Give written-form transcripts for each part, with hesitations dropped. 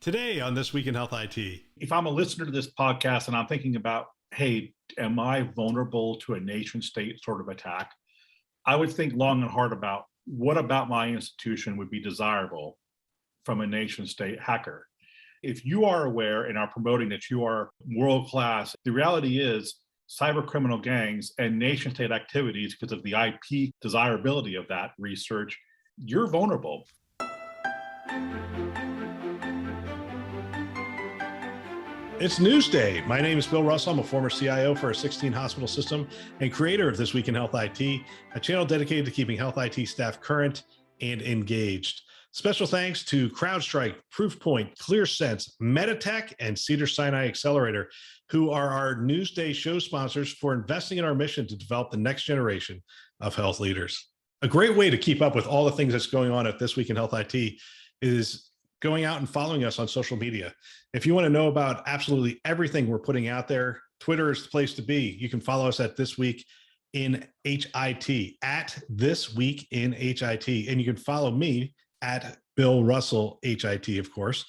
Today on This Week in Health IT. If I'm a listener to this podcast and I'm thinking about, hey, am I vulnerable to a nation state sort of attack? I would think long and hard about what about my institution would be desirable from a nation state hacker. If you are aware and are promoting that you are world class, the reality is cyber criminal gangs and nation state activities, because of the IP desirability of that research, you're vulnerable. It's Newsday. My name is Bill Russell. I'm a former CIO for a 16 hospital system and creator of This Week in Health IT, a channel dedicated to keeping health IT staff current and engaged. Special thanks to CrowdStrike, Proofpoint, ClearSense, Meditech, and Cedars-Sinai Accelerator, who are our Newsday show sponsors for investing in our mission to develop the next generation of health leaders. A great way to keep up with all the things that's going on at This Week in Health IT is going out and following us on social media. If you want to know about absolutely everything we're putting out there, Twitter is the place to be. You can follow us at This Week in HIT, at This Week in HIT. And you can follow me at Bill Russell HIT, of course.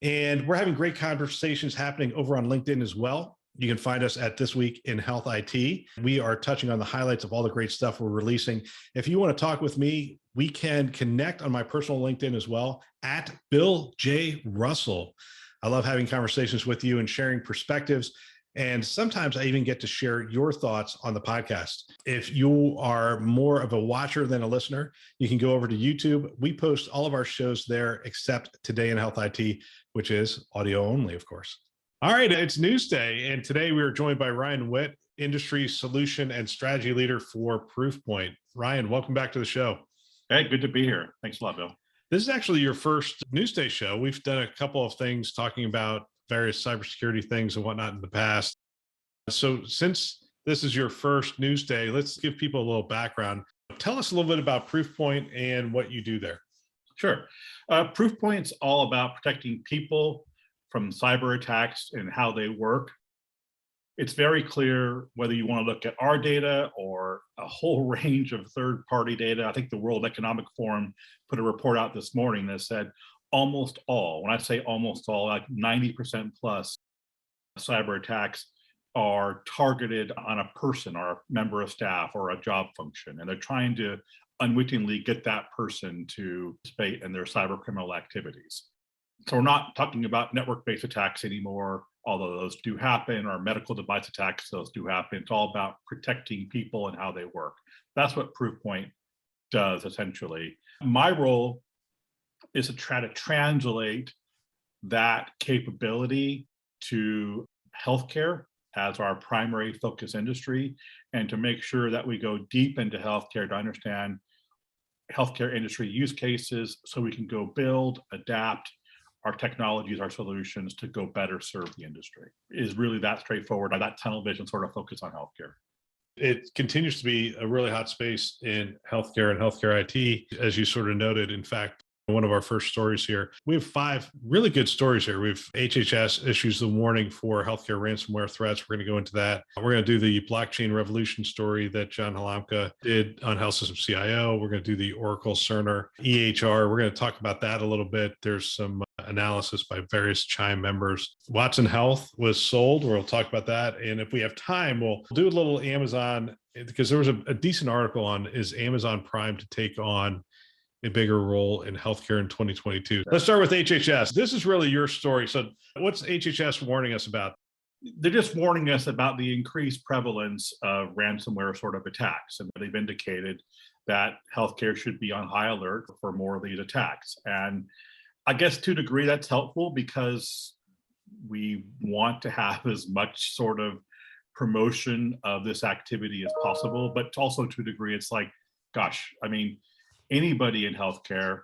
And we're having great conversations happening over on LinkedIn as well. You can find us at This Week in Health IT. We are touching on the highlights of all the great stuff we're releasing. If you want to talk with me, we can connect on my personal LinkedIn as well, at Bill J. Russell. I love having conversations with you and sharing perspectives. And sometimes I even get to share your thoughts on the podcast. If you are more of a watcher than a listener, you can go over to YouTube. We post all of our shows there except Today in Health IT, which is audio only, of course. All right, it's Newsday. And today we are joined by Ryan Witt, Industry Solution and Strategy Leader for Proofpoint. Ryan, welcome back to the show. Hey, good to be here. Thanks a lot, Bill. This is actually your first Newsday show. We've done a couple of things talking about various cybersecurity things and whatnot in the past. So since this is your first Newsday, let's give people a little background. Tell us a little bit about Proofpoint and what you do there. Sure. Proofpoint's all about protecting people from cyber attacks and how they work. It's very clear whether you want to look at our data or a whole range of third-party data. I think the World Economic Forum put a report out this morning that said almost all, when I say almost all, like 90% plus cyber attacks are targeted on a person or a member of staff or a job function. And they're trying to unwittingly get that person to participate in their cyber criminal activities. So we're not talking about network-based attacks anymore, although those do happen, or medical device attacks, those do happen. It's all about protecting people and how they work. That's what Proofpoint does, essentially. My role is to try to translate that capability to healthcare as our primary focus industry, and to make sure that we go deep into healthcare to understand healthcare industry use cases so we can go build, adapt our technologies, our solutions to go better serve the industry. It is really that straightforward, that tunnel vision sort of focus on healthcare. It continues to be a really hot space in healthcare and healthcare IT, as you sort of noted. In fact, one of our first stories here, we have 5 really good stories here. We've HHS issues the warning for healthcare ransomware threats. We're going to go into that. We're going to do the blockchain revolution story that John Halamka did on Health System CIO. We're going to do the Oracle Cerner EHR. We're going to talk about that a little bit. There's some analysis by various Chime members. Watson Health was sold. We'll talk about that. And if we have time, we'll do a little Amazon, because there was a decent article on, is Amazon Prime to take on a bigger role in healthcare in 2022. Let's start with HHS. This is really your story. So what's HHS warning us about? They're just warning us about the increased prevalence of ransomware sort of attacks. And they've indicated that healthcare should be on high alert for more of these attacks. And I guess to a degree that's helpful, because we want to have as much sort of promotion of this activity as possible. But also to a degree, it's like, gosh, I mean, anybody in healthcare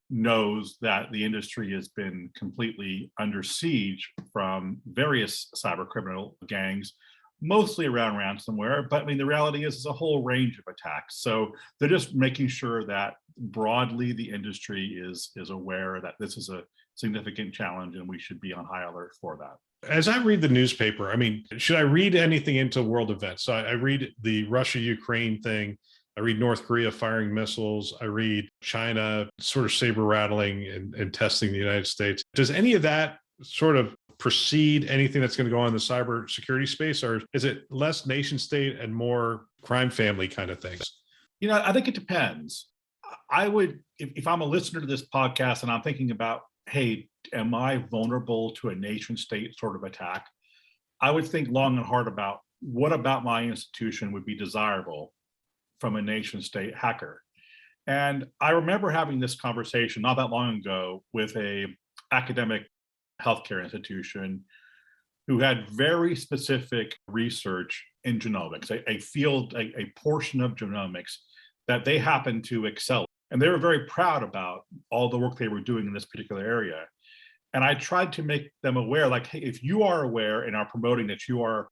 knows that the industry has been completely under siege from various cyber criminal gangs, mostly around ransomware. But I mean, the reality is, it's a whole range of attacks. So they're just making sure that broadly the industry is aware that this is a significant challenge and we should be on high alert for that. As I read the newspaper, I mean, should I read anything into world events? So I read the Russia-Ukraine thing. I read North Korea firing missiles. I read China sort of saber rattling and testing the United States. Does any of that sort of precede anything that's going to go on in the cybersecurity space, or is it less nation state and more crime family kind of things? I think it depends. I would, if I'm a listener to this podcast and I'm thinking about, hey, am I vulnerable to a nation state sort of attack? I would think long and hard about what about my institution would be desirable from a nation state hacker. And I remember having this conversation not that long ago with a academic healthcare institution who had very specific research in genomics, a field, a portion of genomics that they happened to excel. And they were very proud about all the work they were doing in this particular area. And I tried to make them aware, like, hey, if you are aware and are promoting that you are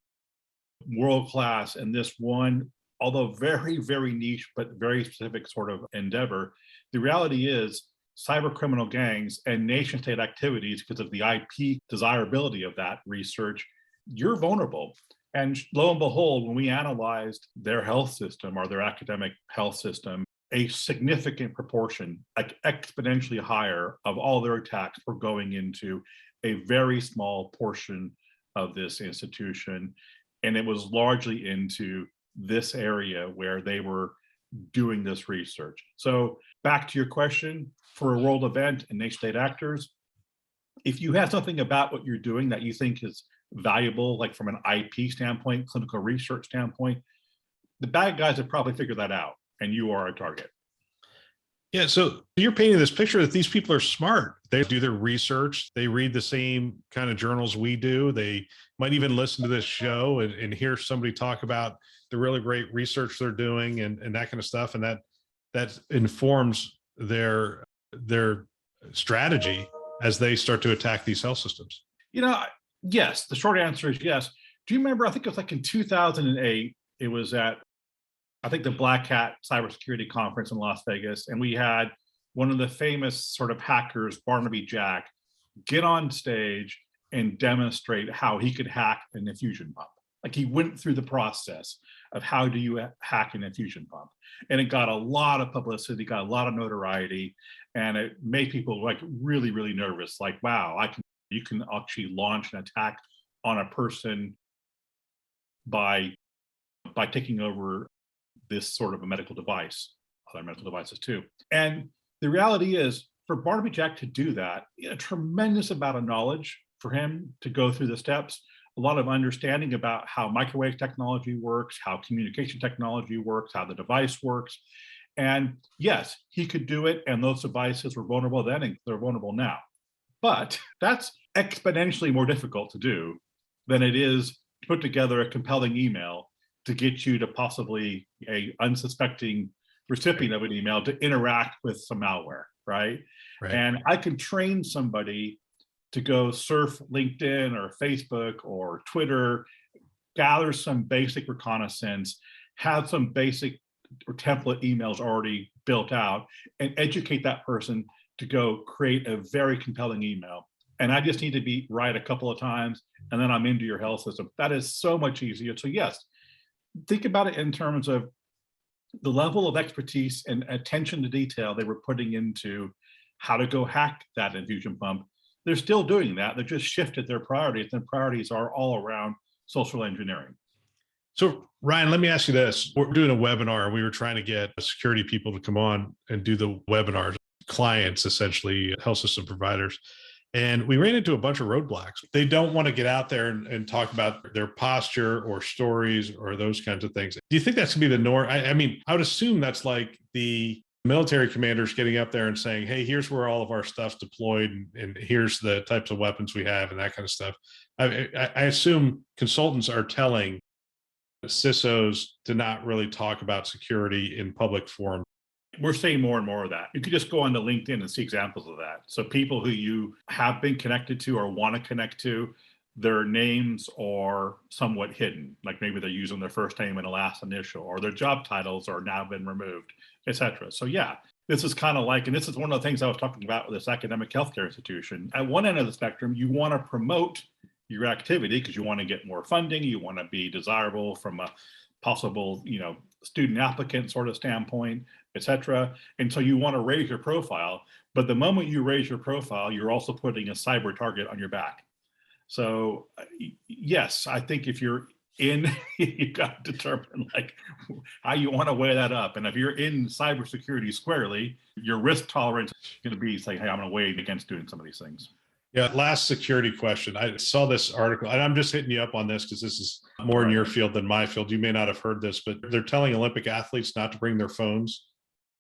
world class in this one, although very, very niche, but very specific sort of endeavor, the reality is cyber criminal gangs and nation state activities, because of the IP desirability of that research, you're vulnerable. And lo and behold, when we analyzed their health system or their academic health system, a significant proportion, like exponentially higher, of all their attacks were going into a very small portion of this institution. And it was largely into this area where they were doing this research. So back to your question, for a world event and nation state actors, if you have something about what you're doing that you think is valuable, like from an IP standpoint, clinical research standpoint, the bad guys have probably figured that out and you are a target. Yeah, so you're painting this picture that these people are smart. They do their research. They read the same kind of journals we do. They might even listen to this show and hear somebody talk about the really great research they're doing and that kind of stuff. And that informs their strategy as they start to attack these health systems. Yes, the short answer is yes. Do you remember, I think it was like in 2008, it was at, I think, the Black Hat cybersecurity conference in Las Vegas. And we had one of the famous sort of hackers, Barnaby Jack, get on stage and demonstrate how he could hack an infusion pump. Like, he went through the process of how do you hack an infusion pump. And it got a lot of publicity, got a lot of notoriety, and it made people like really, really nervous. Like, wow, you can actually launch an attack on a person by taking over this sort of a medical device, other medical devices too. And the reality is, for Barnaby Jack to do that, a tremendous amount of knowledge for him to go through the steps, a lot of understanding about how microwave technology works, how communication technology works, how the device works. And yes, he could do it, and those devices were vulnerable then and they're vulnerable now. But that's exponentially more difficult to do than it is to put together a compelling email to get you to possibly a unsuspecting recipient of an email to interact with some malware, right? And I can train somebody to go surf LinkedIn or Facebook or Twitter, gather some basic reconnaissance, have some basic or template emails already built out, and educate that person to go create a very compelling email. And I just need to be right a couple of times, and then I'm into your health system. That is so much easier. So yes, think about it in terms of the level of expertise and attention to detail they were putting into how to go hack that infusion pump. They're still doing that. They just shifted their priorities, and priorities are all around social engineering. So Ryan, let me ask you this. We're doing a webinar. We were trying to get security people to come on and do the webinar, clients, essentially health system providers. And we ran into a bunch of roadblocks. They don't want to get out there and talk about their posture or stories or those kinds of things. Do you think that's going to be the norm? I mean, I would assume that's like the military commanders getting up there and saying, hey, here's where all of our stuff's deployed, and here's the types of weapons we have and that kind of stuff. I assume consultants are telling CISOs to not really talk about security in public forum. We're seeing more and more of that. You could just go onto LinkedIn and see examples of that. So people who you have been connected to or want to connect to, their names are somewhat hidden. Like maybe they're using their first name and a last initial, or their job titles are now been removed, etc. So yeah, this is kind of like, and this is one of the things I was talking about with this academic healthcare institution. At one end of the spectrum, you want to promote your activity because you want to get more funding, you want to be desirable from a possible, student applicant sort of standpoint, et cetera. And so you want to raise your profile, but the moment you raise your profile, you're also putting a cyber target on your back. So yes, I think if you're in, you got to determine like how you want to weigh that up. And if you're in cybersecurity squarely, your risk tolerance is going to be say, hey, I'm going to weigh against doing some of these things. Yeah, last security question. I saw this article, and I'm just hitting you up on this because this is more in your field than my field. You may not have heard this, but they're telling Olympic athletes not to bring their phones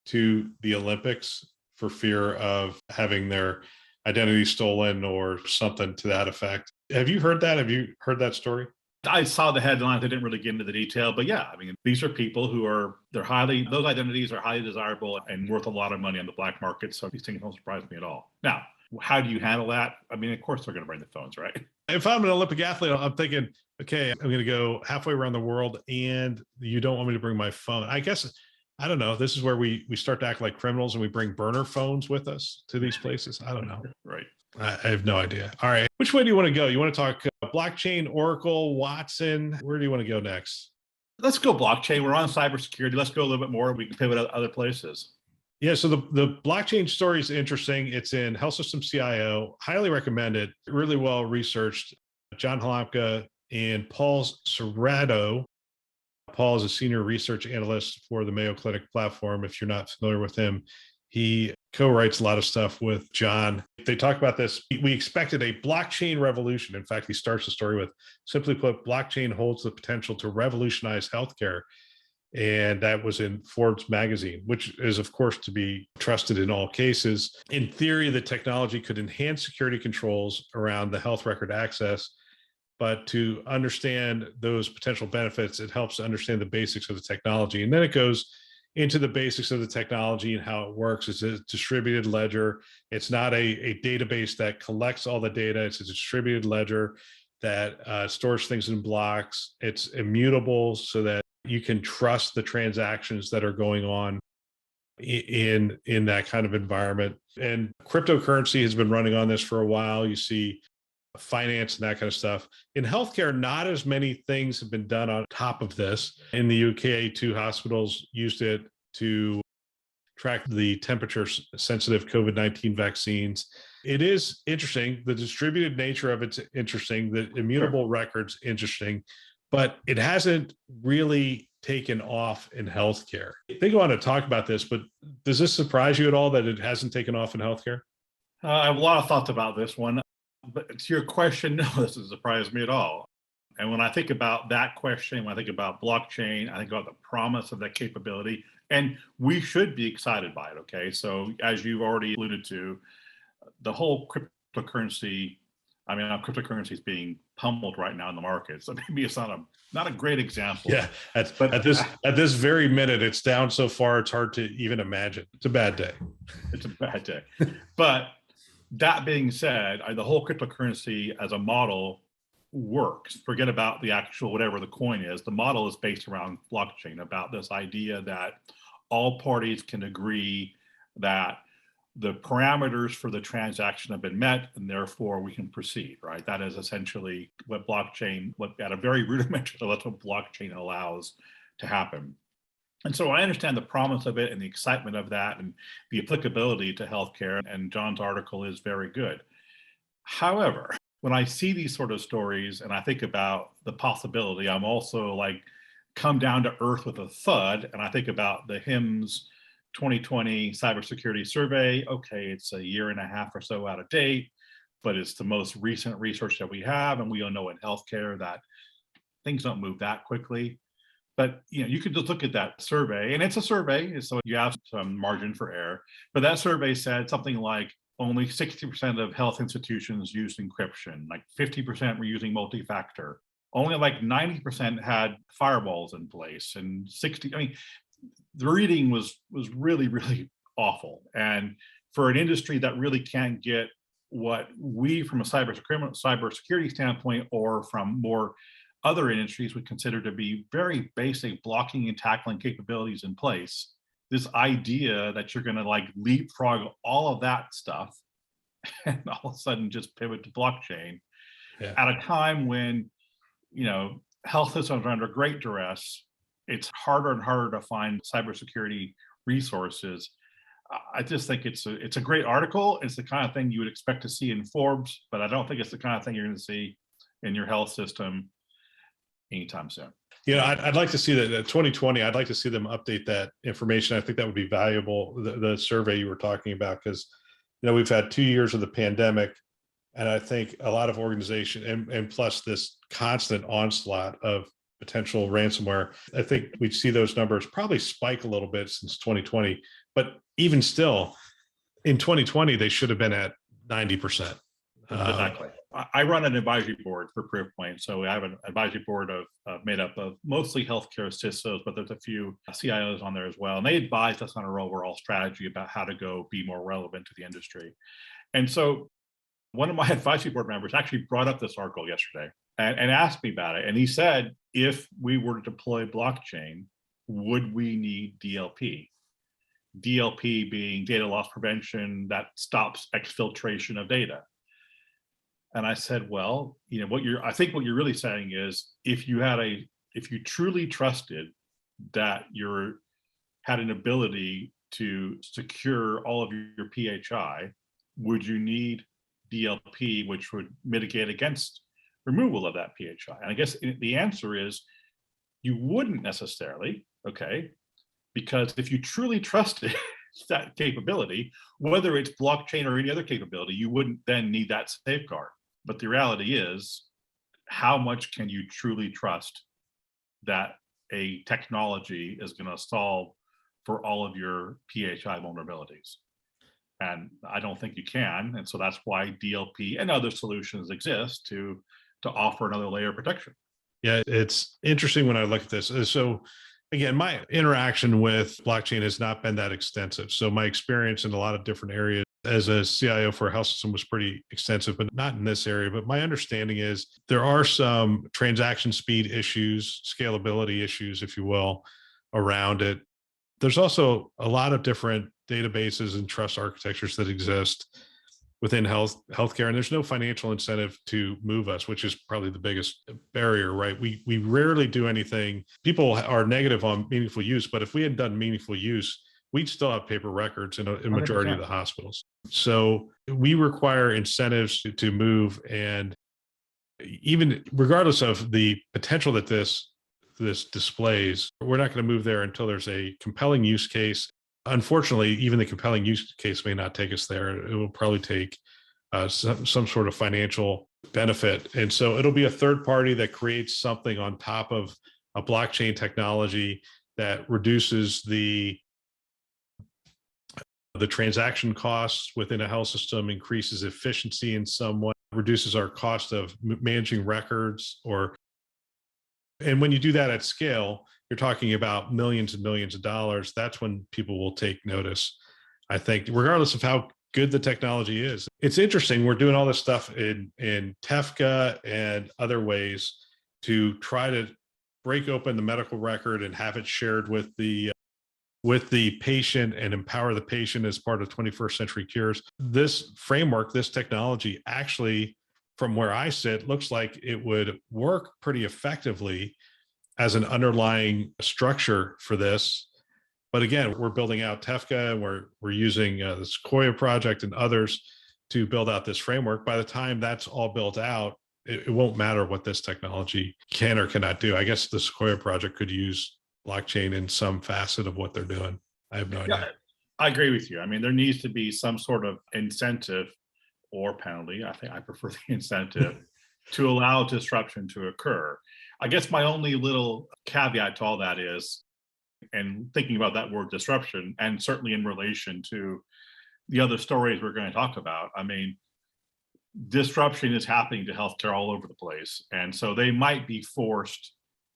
to the Olympics for fear of having their identity stolen or something to that effect. Have you heard that? Have you heard that story? I saw the headlines. I didn't really get into the detail, but yeah, I mean, these are people who those identities are highly desirable and worth a lot of money on the black market. So these things don't surprise me at all. Now, how do you handle that? I mean, of course they're going to bring the phones, right? If I'm an Olympic athlete, I'm thinking, okay, I'm going to go halfway around the world and you don't want me to bring my phone. I guess, I don't know. This is where we start to act like criminals and we bring burner phones with us to these places. I don't know. Right. I have no idea. All right. Which way do you want to go? You want to talk blockchain, Oracle, Watson? Where do you want to go next? Let's go blockchain. We're on cybersecurity. Let's go a little bit more. We can pivot to other places. Yeah, so the blockchain story is interesting. It's in Health System CIO. Highly recommended. Really well researched. John Halamka and Paul Serrato. Paul is a senior research analyst for the Mayo Clinic platform. If you're not familiar with him, he co-writes a lot of stuff with John. They talk about this. We expected a blockchain revolution. In fact, he starts the story with, simply put, blockchain holds the potential to revolutionize healthcare. And that was in Forbes magazine, which is, of course, to be trusted in all cases. In theory, the technology could enhance security controls around the health record access. But to understand those potential benefits, it helps to understand the basics of the technology. And then it goes into the basics of the technology and how it works. It's a distributed ledger. It's not a database that collects all the data. It's a distributed ledger that stores things in blocks. It's immutable so that you can trust the transactions that are going on in that kind of environment. And cryptocurrency has been running on this for a while. You see finance and that kind of stuff. In healthcare, not as many things have been done on top of this. In the UK, 2 hospitals used it to track the temperature-sensitive COVID-19 vaccines. It is interesting. The distributed nature of it's interesting. The immutable records interesting, but it hasn't really taken off in healthcare. They go on to talk about this, but does this surprise you at all that it hasn't taken off in healthcare? I have a lot of thoughts about this one. But to your question, no, this doesn't surprise me at all. And when I think about that question, when I think about blockchain, I think about the promise of that capability, and we should be excited by it, okay? So as you've already alluded to, the whole cryptocurrency, cryptocurrency is being pummeled right now in the market. So maybe it's not a great example. Yeah, at this very minute, it's down so far, it's hard to even imagine. It's a bad day. It's a bad day. But that being said, the whole cryptocurrency as a model works. Forget about the actual whatever the coin is. The model is based around blockchain, about this idea that all parties can agree that the parameters for the transaction have been met, and therefore we can proceed, right? That is essentially what at a very rudimentary level, that's what blockchain allows to happen. And so I understand the promise of it and the excitement of that and the applicability to healthcare. And John's article is very good. However, when I see these sort of stories and I think about the possibility, I'm also like come down to earth with a thud. And I think about the HIMSS 2020 cybersecurity survey. Okay, it's a year and a half or so out of date, but it's the most recent research that we have. And we all know in healthcare that things don't move that quickly. But you could just look at that survey, and it's a survey, so you have some margin for error. But that survey said something like only 60% of health institutions used encryption, like 50% were using multi-factor. Only like 90% had firewalls in place, and the reading was really, really awful. And for an industry that really can't get what we, from a cybersecurity standpoint, or from more other industries would consider to be very basic blocking and tackling capabilities in place, this idea that you're going to like leapfrog all of that stuff and all of a sudden just pivot to blockchain at a time when health systems are under great duress, it's harder and harder to find cybersecurity resources. I just think it's a great article. It's the kind of thing you would expect to see in Forbes, but I don't think it's the kind of thing you're going to see in your health system anytime soon. I'd like to see that 2020. I'd like to see them update that information. I think that would be valuable. The survey you were talking about, because we've had 2 years of the pandemic, and I think a lot of organizations and plus this constant onslaught of potential ransomware. I think we'd see those numbers probably spike a little bit since 2020, but even still, in 2020 they should have been at 90%. Exactly. I run an advisory board for Proofpoint. So I have an advisory board made up of mostly healthcare CISOs, but there's a few CIOs on there as well. And they advised us on our overall strategy about how to go be more relevant to the industry. And so one of my advisory board members actually brought up this article yesterday and asked me about it. And he said, if we were to deploy blockchain, would we need DLP? DLP being data loss prevention that stops exfiltration of data. And I said, well, I think what you're really saying is if you truly trusted that you had an ability to secure all of your PHI, would you need DLP, which would mitigate against removal of that PHI? And I guess the answer is you wouldn't necessarily, okay? Because if you truly trusted that capability, whether it's blockchain or any other capability, you wouldn't then need that safeguard. But the reality is, how much can you truly trust that a technology is going to solve for all of your PHI vulnerabilities? And I don't think you can. And so that's why DLP and other solutions exist to offer another layer of protection. Yeah, it's interesting when I look at this. So again, my interaction with blockchain has not been that extensive. So my experience in a lot of different areas as a CIO for a health system was pretty extensive, but not in this area. But my understanding is there are some transaction speed issues, scalability issues, if you will, around it. There's also a lot of different databases and trust architectures that exist within healthcare, and there's no financial incentive to move us, which is probably the biggest barrier, right? We rarely do anything. People are negative on meaningful use, but if we had done meaningful use, we'd still have paper records in a majority of the hospitals. So we require incentives to move, and even regardless of the potential that this displays, we're not going to move there until there's a compelling use case. Unfortunately, even the compelling use case may not take us there. It will probably take some sort of financial benefit. And so it'll be a third party that creates something on top of a blockchain technology that reduces the transaction costs within a health system, increases efficiency in some way, reduces our cost of managing records. And when you do that at scale, you're talking about millions and millions of dollars. That's when people will take notice, I think, regardless of how good the technology is. It's interesting. We're doing all this stuff in TEFCA and other ways to try to break open the medical record and have it shared with the patient and empower the patient as part of 21st century cures. This framework, this technology, actually, from where I sit, looks like it would work pretty effectively as an underlying structure for this. But again, we're building out TEFCA, and we're using the Sequoia project and others to build out this framework. By the time that's all built out, it won't matter what this technology can or cannot do. I guess the Sequoia project could use blockchain in some facet of what they're doing. I have no idea. I agree with you. I mean, there needs to be some sort of incentive or penalty. I think I prefer the incentive to allow disruption to occur. I guess my only little caveat to all that is, and thinking about that word disruption, and certainly in relation to the other stories we're going to talk about, I mean, disruption is happening to healthcare all over the place. And so they might be forced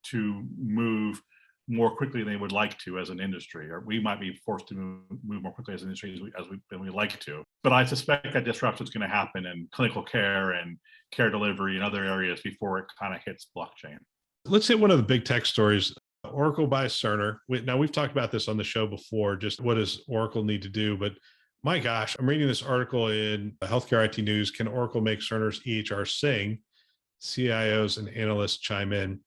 to move more quickly than they would like to as an industry, or we might be forced to move more quickly as an industry than we like to. But I suspect that disruption is going to happen in clinical care and care delivery and other areas before it kind of hits blockchain. Let's hit one of the big tech stories. Oracle buys Cerner. Now, we've talked about this on the show before, just what does Oracle need to do? But my gosh, I'm reading this article in Healthcare IT News. Can Oracle make Cerner's EHR sing? CIOs and analysts chime in.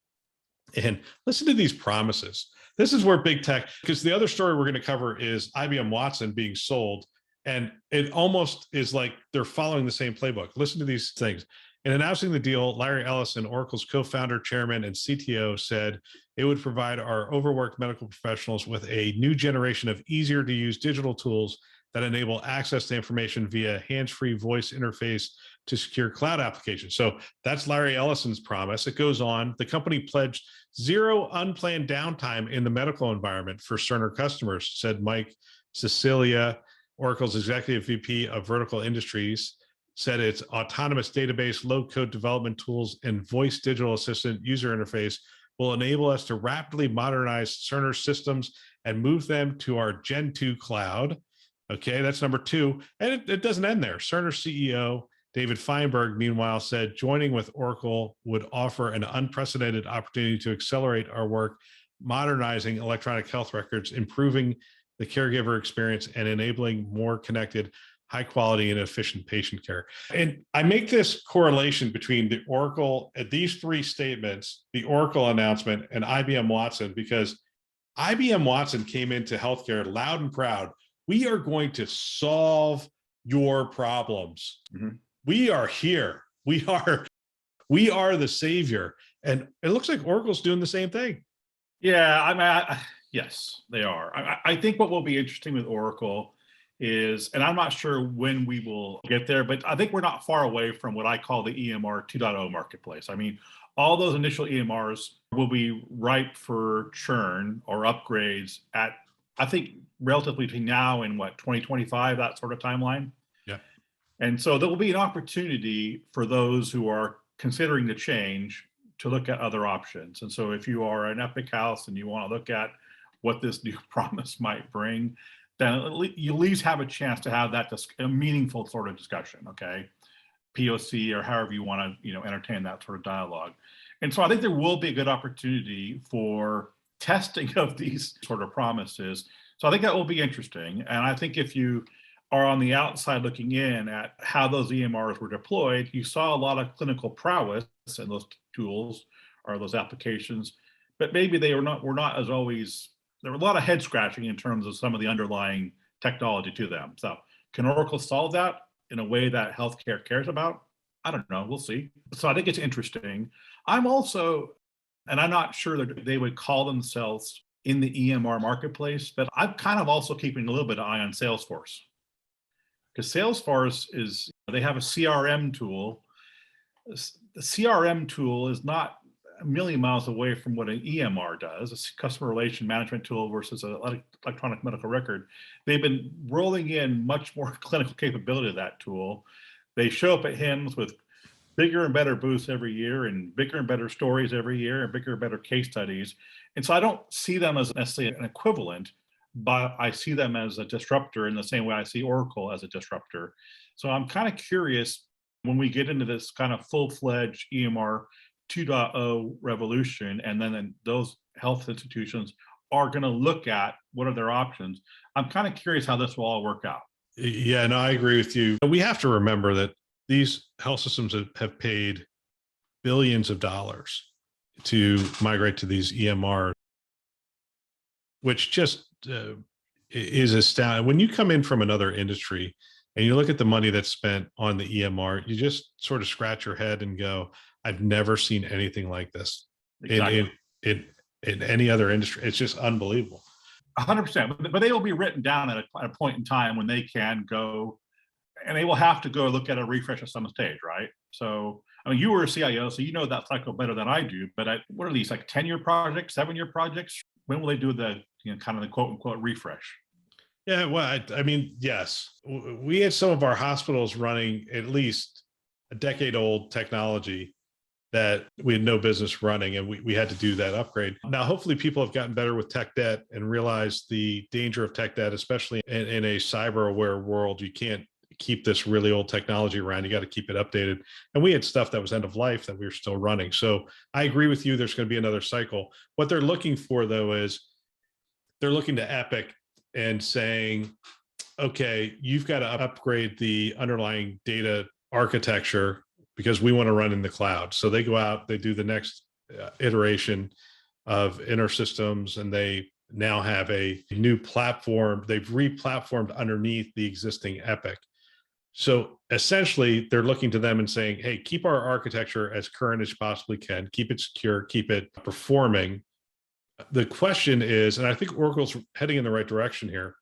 And listen to these promises. This is where big tech, because the other story we're going to cover is IBM Watson being sold. And it almost is like they're following the same playbook. Listen to these things. In announcing the deal, Larry Ellison, Oracle's co-founder, chairman, and CTO, said it would provide our overworked medical professionals with a new generation of easier to use digital tools that enable access to information via hands-free voice interface to secure cloud applications. So that's Larry Ellison's promise. It goes on. The company pledged zero unplanned downtime in the medical environment for Cerner customers, said Mike Cecilia, Oracle's executive VP of vertical industries, said its autonomous database, low-code development tools, and voice digital assistant user interface will enable us to rapidly modernize Cerner systems and move them to our Gen 2 cloud. Okay, that's number two. And it doesn't end there. Cerner CEO David Feinberg, meanwhile, said joining with Oracle would offer an unprecedented opportunity to accelerate our work, modernizing electronic health records, improving the caregiver experience, and enabling more connected, high quality, and efficient patient care. And I make this correlation between the Oracle, these three statements, the Oracle announcement, and IBM Watson, because IBM Watson came into healthcare loud and proud. We are going to solve your problems. Mm-hmm. We are here. We are the savior. And it looks like Oracle's doing the same thing. Yeah, I mean, yes, they are. I think what will be interesting with Oracle is, and I'm not sure when we will get there, but I think we're not far away from what I call the EMR 2.0 marketplace. I mean, all those initial EMRs will be ripe for churn or upgrades at, I think, relatively between now and 2025, that sort of timeline. Yeah. And so there will be an opportunity for those who are considering the change to look at other options. And so if you are an Epic House and you want to look at what this new promise might bring, then you at least have a chance to have that a meaningful sort of discussion, okay? POC or however you want to, entertain that sort of dialogue. And so I think there will be a good opportunity for testing of these sort of promises. So I think that will be interesting. And I think if you are on the outside looking in at how those EMRs were deployed, you saw a lot of clinical prowess in those tools or those applications, but maybe they were not as always, there were a lot of head scratching in terms of some of the underlying technology to them. So can Oracle solve that in a way that healthcare cares about? I don't know, we'll see. So I think it's interesting. I'm also, and I'm not sure that they would call themselves in the EMR marketplace, but I'm kind of also keeping a little bit of eye on Salesforce. Because Salesforce they have a CRM tool. The CRM tool is not a million miles away from what an EMR does, a customer relation management tool versus an electronic medical record. They've been rolling in much more clinical capability of that tool. They show up at HIMSS with bigger and better booths every year and bigger and better stories every year and bigger and better case studies. And so I don't see them as necessarily an equivalent, but I see them as a disruptor in the same way I see Oracle as a disruptor. So I'm kind of curious when we get into this kind of full-fledged EMR 2.0 revolution, and then those health institutions are going to look at what are their options. I'm kind of curious how this will all work out. Yeah, no, I agree with you. We have to remember that these health systems have paid billions of dollars to migrate to these EMRs, which just is astounding. When you come in from another industry and you look at the money that's spent on the EMR, you just sort of scratch your head and go, I've never seen anything like this in any other industry. It's just unbelievable. 100%, but they will be written down at a point in time when they can go, and they will have to go look at a refresh at some stage, right? So, I mean, you were a CIO, so you know that cycle better than I do, but what are these, like 10-year projects, 7-year projects? When will they do the, kind of the quote unquote refresh? Yeah, well, I mean, yes, we had some of our hospitals running at least a decade old technology that we had no business running, and we had to do that upgrade. Now, hopefully people have gotten better with tech debt and realized the danger of tech debt, especially in a cyber aware world. You can't keep this really old technology around. You got to keep it updated. And we had stuff that was end of life that we were still running. So I agree with you. There's going to be another cycle. What they're looking for, though, is they're looking to Epic and saying, okay, you've got to upgrade the underlying data architecture because we want to run in the cloud. So they go out, they do the next iteration, of InterSystems, and they now have a new platform. They've re-platformed underneath the existing Epic. So essentially, they're looking to them and saying, hey, keep our architecture as current as you possibly can, keep it secure, keep it performing. The question is, and I think Oracle's heading in the right direction here,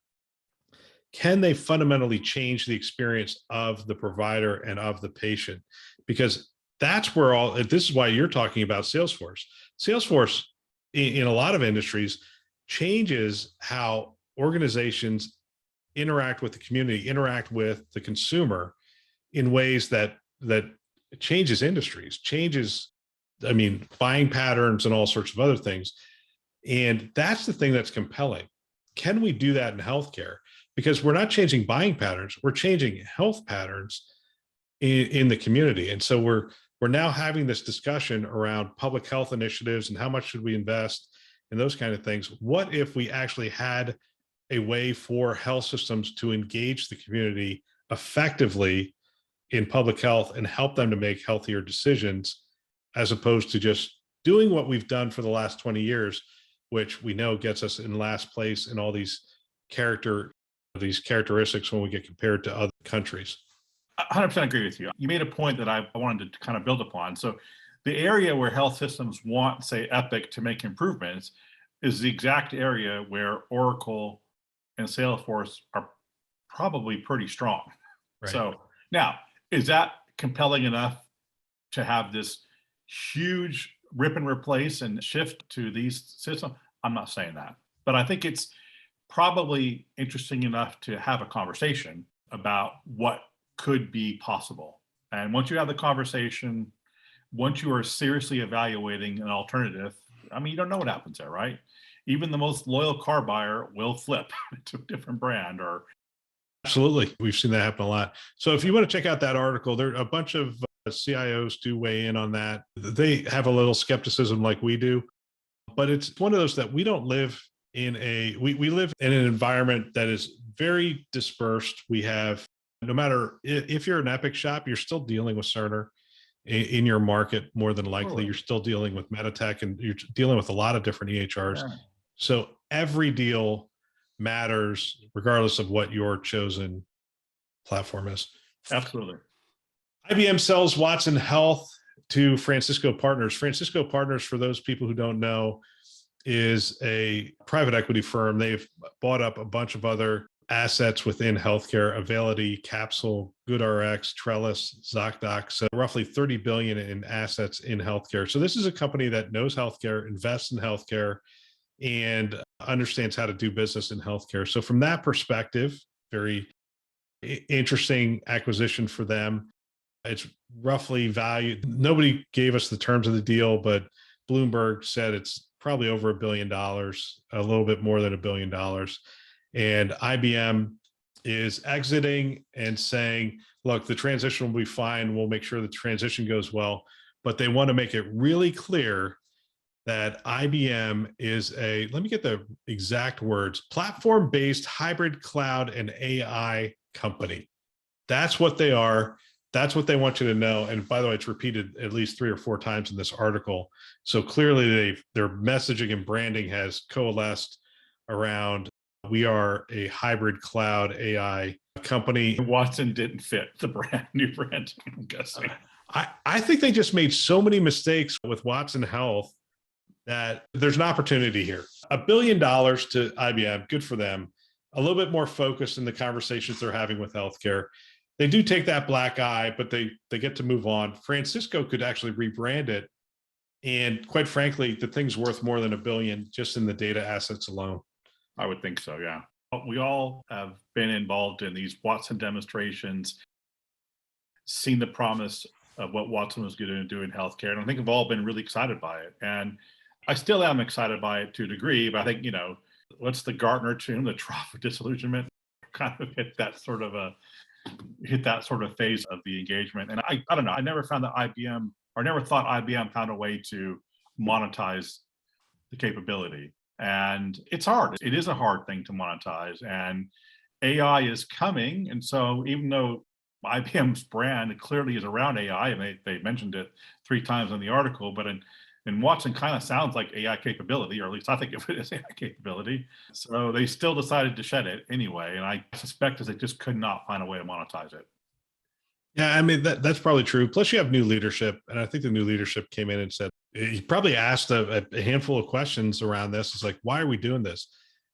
can they fundamentally change the experience of the provider and of the patient? Because that's where this is why you're talking about Salesforce. Salesforce, in a lot of industries, changes how organizations interact with the community, interact with the consumer in ways that changes industries, changes, I mean, buying patterns and all sorts of other things. And that's the thing that's compelling. Can we do that in healthcare? Because we're not changing buying patterns, we're changing health patterns in the community. And so we're now having this discussion around public health initiatives and how much should we invest in those kind of things. What if we actually had a way for health systems to engage the community effectively in public health and help them to make healthier decisions, as opposed to just doing what we've done for the last 20 years, which we know gets us in last place in all these characteristics when we get compared to other countries. 100% agree with you. You made a point that I wanted to kind of build upon. So the area where health systems want, say, Epic to make improvements is the exact area where Oracle and Salesforce are probably pretty strong. Right. So now, is that compelling enough to have this huge rip and replace and shift to these systems? I'm not saying that, but I think it's probably interesting enough to have a conversation about what could be possible. And once you have the conversation, once you are seriously evaluating an alternative, I mean, you don't know what happens there, right? Even the most loyal car buyer will flip to a different brand or. Absolutely. We've seen that happen a lot. So if you want to check out that article, there a bunch of CIOs do weigh in on that. They have a little skepticism like we do, but it's one of those that we don't live in we live in an environment that is very dispersed. We have, no matter if you're an Epic shop, you're still dealing with Cerner in your market. More than likely, you're still dealing with Meditech, and you're dealing with a lot of different EHRs. Yeah. So every deal matters regardless of what your chosen platform is. Absolutely. IBM sells Watson Health to Francisco Partners. Francisco Partners, for those people who don't know, is a private equity firm. They've bought up a bunch of other assets within healthcare: Availity, Capsule, GoodRx, Trellis, ZocDoc. So roughly 30 billion in assets in healthcare. So this is a company that knows healthcare, invests in healthcare, and understands how to do business in healthcare. So from that perspective, very interesting acquisition for them. It's roughly valued. Nobody gave us the terms of the deal, but Bloomberg said it's probably over $1 billion, a little bit more than $1 billion. And IBM is exiting and saying, look, the transition will be fine. We'll make sure the transition goes well. But they want to make it really clear that IBM is let me get the exact words, platform-based hybrid cloud and AI company. That's what they are. That's what they want you to know. And by the way, it's repeated at least 3 or 4 times in this article. So clearly their messaging and branding has coalesced around, we are a hybrid cloud AI company. Watson didn't fit the new brand, I'm guessing. I think they just made so many mistakes with Watson Health that there's an opportunity here. $1 billion to IBM, good for them. A little bit more focus in the conversations they're having with healthcare. They do take that black eye, but they get to move on. Francisco could actually rebrand it. And quite frankly, the thing's worth more than $1 billion just in the data assets alone. I would think so, yeah. We all have been involved in these Watson demonstrations, seen the promise of what Watson was going to do in healthcare. And I think we've all been really excited by it. And I still am excited by it to a degree, but I think, what's the Gartner tomb, the trough of disillusionment, kind of hit that sort of phase of the engagement. And I don't know, I never found that never thought IBM found a way to monetize the capability. And it's hard. It is a hard thing to monetize. And AI is coming. And so even though IBM's brand clearly is around AI, and they mentioned it 3 times in the article, but And Watson kind of sounds like AI capability, or at least I think of it as AI capability. So they still decided to shed it anyway. And I suspect is they just could not find a way to monetize it. Yeah, I mean that's probably true. Plus, you have new leadership, and I think the new leadership came in and said he probably asked a handful of questions around this. It's like, why are we doing this?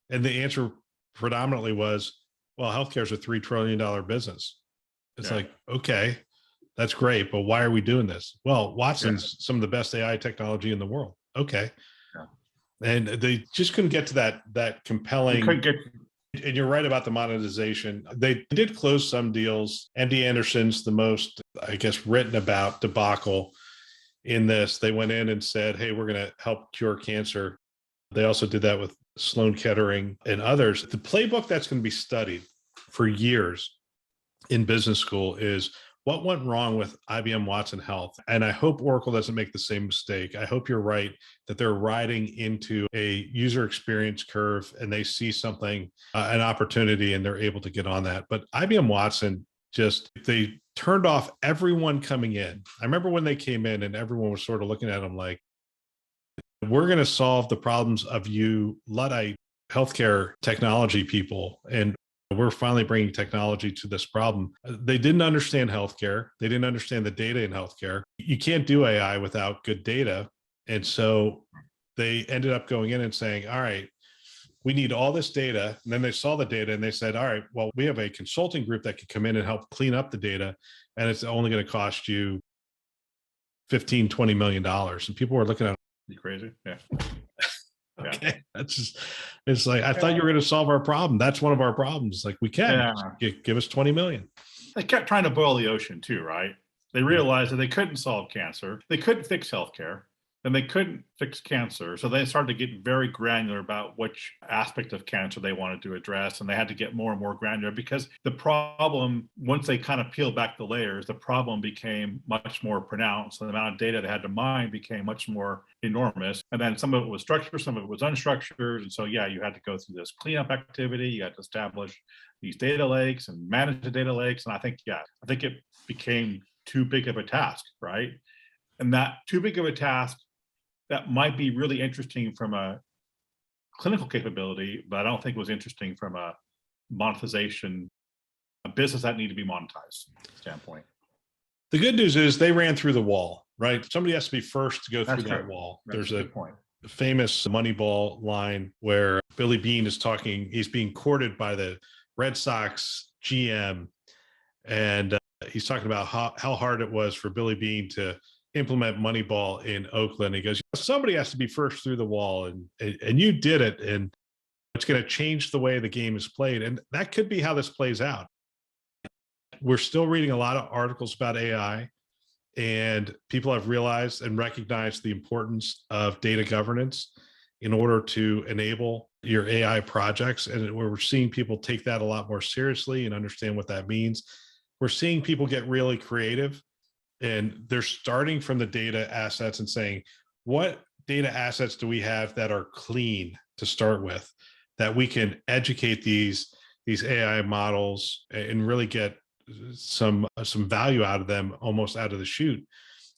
And the answer predominantly was, well, healthcare is a $3 trillion business. It's Yeah. like, okay, that's great, but why are we doing this? Well, Yeah. Watson's some of the best AI technology in the world. Okay, Yeah. and they just couldn't get to that You compelling. couldn't get, And you're right about the monetization. They did close some deals. MD Anderson's the most, I guess, written about debacle in this. They went in and said, hey, we're going to help cure cancer. They also did that with Sloan Kettering and others. The playbook that's going to be studied for years in business school is what went wrong with IBM Watson Health. And I hope Oracle doesn't make the same mistake. I hope you're right that they're riding into a user experience curve and they see something, an opportunity, and they're able to get on that. But IBM Watson just, they turned off everyone coming in. I remember when they came in and everyone was sort of looking at them like, we're going to solve the problems of you Luddite healthcare technology people. And we're finally bringing technology to this problem. They didn't understand healthcare. They didn't understand the data in healthcare. You can't do AI without good data. And so they ended up going in and saying, all right, we need all this data. And then they saw the data and they said, all right, well, we have a consulting group that could come in and help clean up the data. And it's only going to cost you $15-20 million. And people were looking at, you crazy? Yeah. okay, Yeah. that's just, it's like, I thought you were going to solve our problem. That's one of our problems. Like, we can give us 20 million. They kept trying to boil the ocean too, right? They realized that they couldn't solve cancer. They couldn't fix healthcare, and they couldn't fix cancer. So they started to get very granular about which aspect of cancer they wanted to address. And they had to get more and more granular because the problem, once they kind of peeled back the layers, the problem became much more pronounced. And the amount of data they had to mine became much more enormous. And then some of it was structured, some of it was unstructured. And so, yeah, you had to go through this cleanup activity. You had to establish these data lakes and manage the data lakes. And I think it became too big of a task, right? And that too big of a task that might be really interesting from a clinical capability, but I don't think it was interesting from a monetization, a business that need to be monetized standpoint. The good news is they ran through the wall, right? Somebody has to be first to go through that wall. There's a good point. Famous Moneyball line where Billy Beane is talking, he's being courted by the Red Sox GM. And he's talking about how hard it was for Billy Beane to implement Moneyball in Oakland. He goes, somebody has to be first through the wall, and you did it, and it's going to change the way the game is played. And that could be how this plays out. We're still reading a lot of articles about AI, and people have realized and recognized the importance of data governance in order to enable your AI projects. And we're seeing people take that a lot more seriously and understand what that means. We're seeing people get really creative, and they're starting from the data assets and saying, what data assets do we have that are clean to start with, that we can educate these AI models and really get some value out of them almost out of the chute.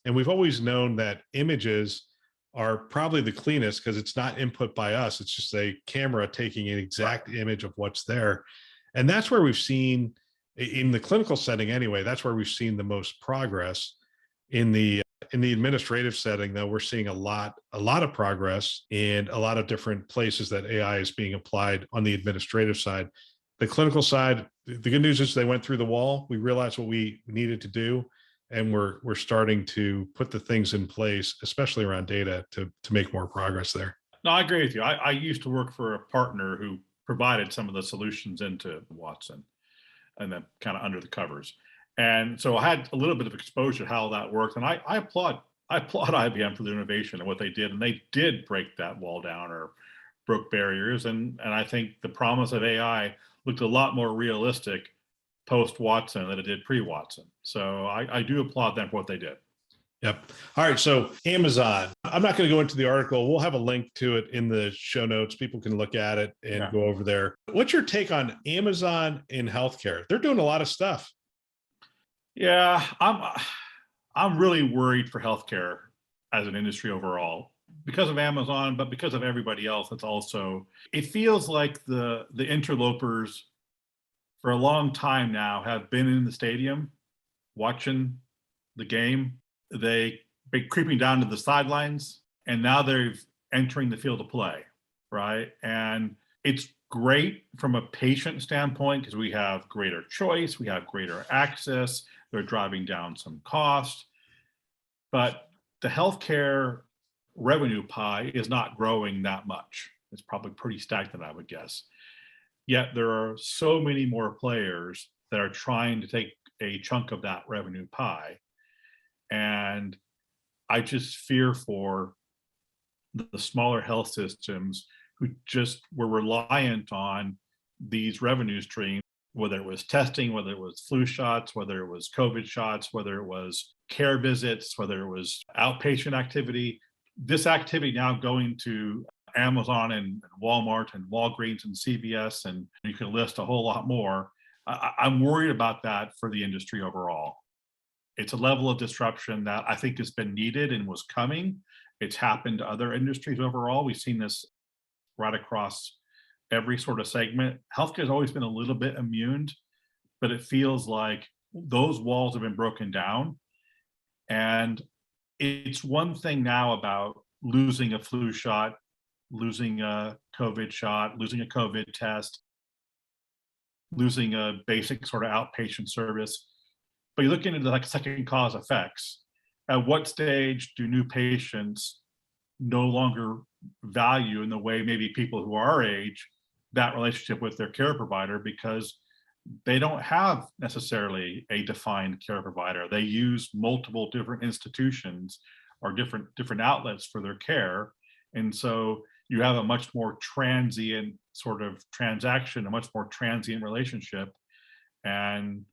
And we've always known that images are probably the cleanest because it's not input by us. It's just a camera taking an exact image of what's there. And that's where we've seen, in the clinical setting anyway, that's where we've seen the most progress. In the administrative setting, though, we're seeing a lot of progress in a lot of different places that AI is being applied on the administrative side. The clinical side, the good news is they went through the wall. We realized what we needed to do, and we're starting to put the things in place, especially around data, to make more progress there. No, I agree with you. I used to work for a partner who provided some of the solutions into Watson, and then kind of under the covers. And so I had a little bit of exposure to how that worked. And I applaud IBM for their innovation and what they did. And they did break that wall down, or broke barriers. And I think the promise of AI looked a lot more realistic post-Watson than it did pre-Watson. So I do applaud them for what they did. Yep. All right. So Amazon, I'm not going to go into the article. We'll have a link to it in the show notes. People can look at it and go over there. What's your take on Amazon in healthcare? They're doing a lot of stuff. Yeah, I'm really worried for healthcare as an industry overall because of Amazon, but because of everybody else. It's also, it feels like the interlopers for a long time now have been in the stadium watching the game. They've been creeping down to the sidelines, and now they're entering the field of play, right? And it's great from a patient standpoint because we have greater choice, we have greater access, they're driving down some cost. But the healthcare revenue pie is not growing that much. It's probably pretty stagnant, I would guess. Yet there are so many more players that are trying to take a chunk of that revenue pie. And I just fear for the smaller health systems who just were reliant on these revenue streams, whether it was testing, whether it was flu shots, whether it was COVID shots, whether it was care visits, whether it was outpatient activity. This activity now going to Amazon and Walmart and Walgreens and CVS, and you can list a whole lot more. I'm worried about that for the industry overall. It's a level of disruption that I think has been needed and was coming. It's happened to other industries overall. We've seen this right across every sort of segment. Healthcare has always been a little bit immune, but it feels like those walls have been broken down. And it's one thing now about losing a flu shot, losing a COVID shot, losing a COVID test, losing a basic sort of outpatient service. But you look into like second cause effects. At what stage do new patients no longer value in the way maybe people who are our age that relationship with their care provider because they don't have necessarily a defined care provider. They use multiple different institutions or different outlets for their care. And so you have a much more transient sort of transaction, a much more transient relationship. And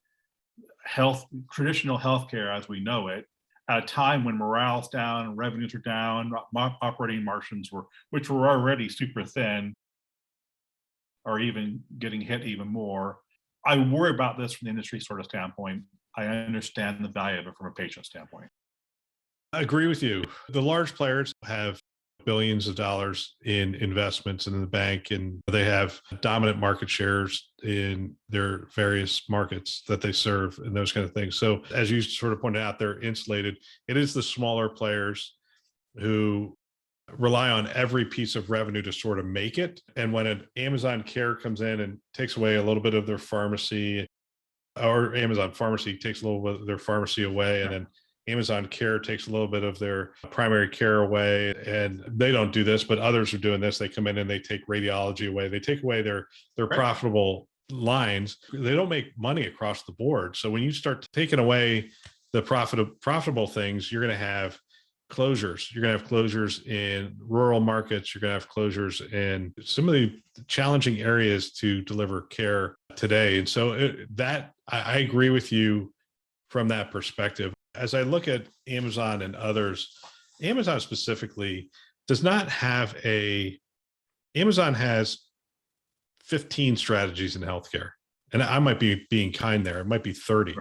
traditional healthcare as we know it, at a time when morale's down, revenues are down, operating margins which were already super thin, are even getting hit even more. I worry about this from the industry sort of standpoint. I understand the value of it from a patient standpoint. I agree with you. The large players have billions of dollars in investments in the bank, and they have dominant market shares in their various markets that they serve and those kind of things. So as you sort of pointed out, they're insulated. It is the smaller players who rely on every piece of revenue to sort of make it. And when an Amazon Care comes in and takes away a little bit of their pharmacy, or Amazon Pharmacy takes a little bit of their pharmacy away, and then Amazon Care takes a little bit of their primary care away, and they don't do this, but others are doing this. They come in and they take radiology away. They take away their profitable lines. They don't make money across the board. So when you start taking away the profitable things, you're going to have closures. You're going to have closures in rural markets. You're going to have closures in some of the challenging areas to deliver care today. And so I agree with you from that perspective. As I look at Amazon and others, Amazon specifically does not have Amazon has 15 strategies in healthcare. And I might be being kind there. It might be 30.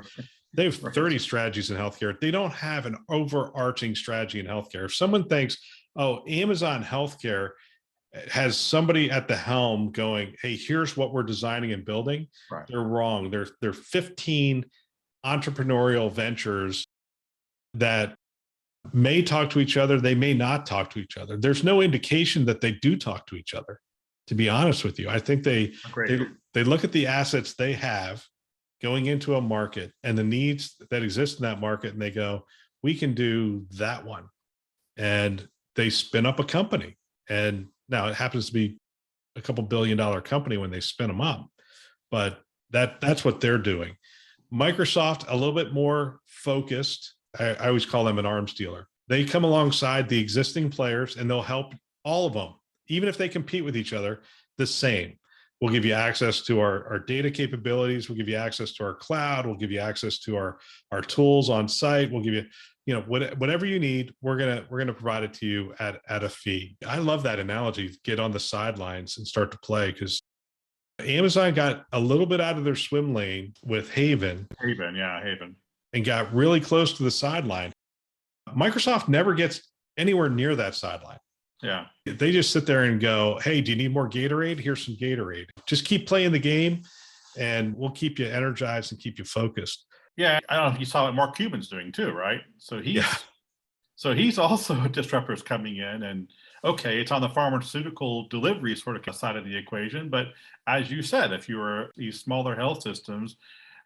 They have 30 strategies in healthcare. They don't have an overarching strategy in healthcare. If someone thinks, oh, Amazon Healthcare has somebody at the helm going, hey, here's what we're designing and building, right, they're wrong. They're 15 entrepreneurial ventures that may talk to each other. They may not talk to each other. There's no indication that they do talk to each other, to be honest with you. I think they look at the assets they have going into a market and the needs that exist in that market, and they go, we can do that one. And they spin up a company. And now it happens to be a couple $1 billion company when they spin them up, but that's what they're doing. Microsoft, a little bit more focused. I always call them an arms dealer. They come alongside the existing players and they'll help all of them, even if they compete with each other, the same. We'll give you access to our data capabilities. We'll give you access to our cloud. We'll give you access to our tools on site. We'll give you, whatever you need, we're gonna provide it to you at a fee. I love that analogy. Get on the sidelines and start to play, because Amazon got a little bit out of their swim lane with Haven. Haven. And got really close to the sideline. Microsoft never gets anywhere near that sideline. Yeah. They just sit there and go, hey, do you need more Gatorade? Here's some Gatorade. Just keep playing the game and we'll keep you energized and keep you focused. Yeah. I don't know if you saw what Mark Cuban's doing too, right? So he's also disruptors coming in, and okay, it's on the pharmaceutical delivery sort of side of the equation. But as you said, if you are these smaller health systems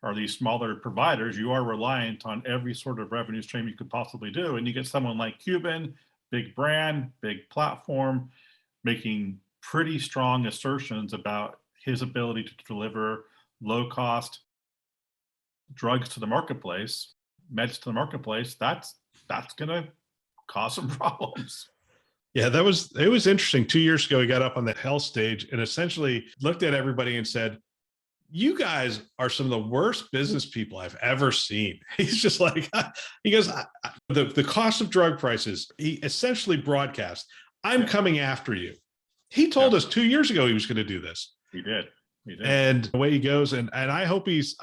or these smaller providers, you are reliant on every sort of revenue stream you could possibly do. And you get someone like Cuban, big brand, big platform, making pretty strong assertions about his ability to deliver low cost drugs to the marketplace, meds to the marketplace. That's going to cause some problems. Yeah, it was interesting. 2 years ago, he got up on the health stage and essentially looked at everybody and said, you guys are some of the worst business people I've ever seen. He's just like, he goes, the cost of drug prices, he essentially broadcast, I'm coming after you. He told us 2 years ago he was going to do this. He did. And the way he goes, and I hope he's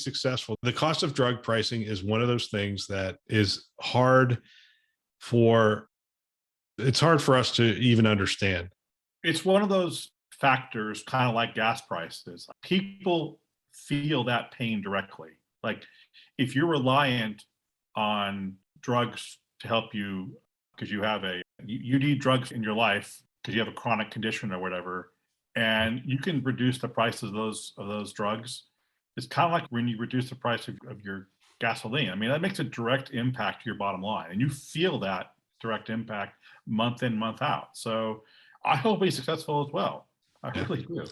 successful. The cost of drug pricing is one of those things that is hard for us to even understand. It's one of those factors, kind of like gas prices. People feel that pain directly. Like if you're reliant on drugs to help you because you need drugs in your life because you have a chronic condition or whatever, and you can reduce the price of those drugs. It's kind of like when you reduce the price of your gasoline. I mean, that makes a direct impact to your bottom line, and you feel that direct impact month in, month out. So I hope he's successful as well. I really do.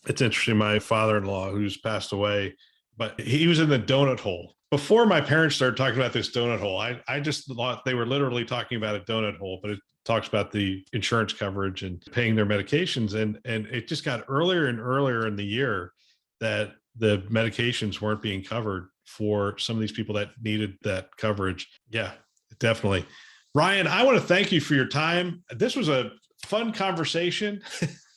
It's interesting. My father-in-law, who's passed away, but he was in the donut hole. Before my parents started talking about this donut hole, I just thought they were literally talking about a donut hole, but it talks about the insurance coverage and paying their medications. And it just got earlier and earlier in the year that the medications weren't being covered for some of these people that needed that coverage. Yeah, definitely. Ryan, I want to thank you for your time. This was a fun conversation.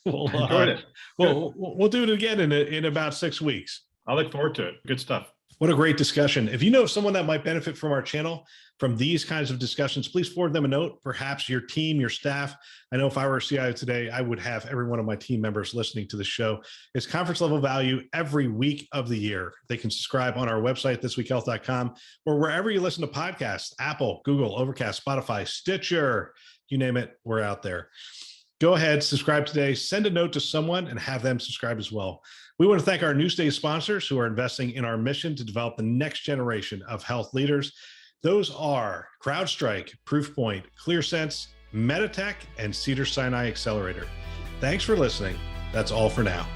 We'll do it again in about 6 weeks. I look forward to it. Good stuff. What a great discussion. If you know of someone that might benefit from our channel, from these kinds of discussions, please forward them a note, perhaps your team, your staff. I know if I were a CIO today, I would have every one of my team members listening to the show. It's conference level value every week of the year. They can subscribe on our website, thisweekhealth.com, or wherever you listen to podcasts, Apple, Google, Overcast, Spotify, Stitcher, you name it, we're out there. Go ahead, subscribe today, send a note to someone and have them subscribe as well. We want to thank our Newsday sponsors who are investing in our mission to develop the next generation of health leaders. Those are CrowdStrike, Proofpoint, ClearSense, Meditech, and Cedars-Sinai Accelerator. Thanks for listening. That's all for now.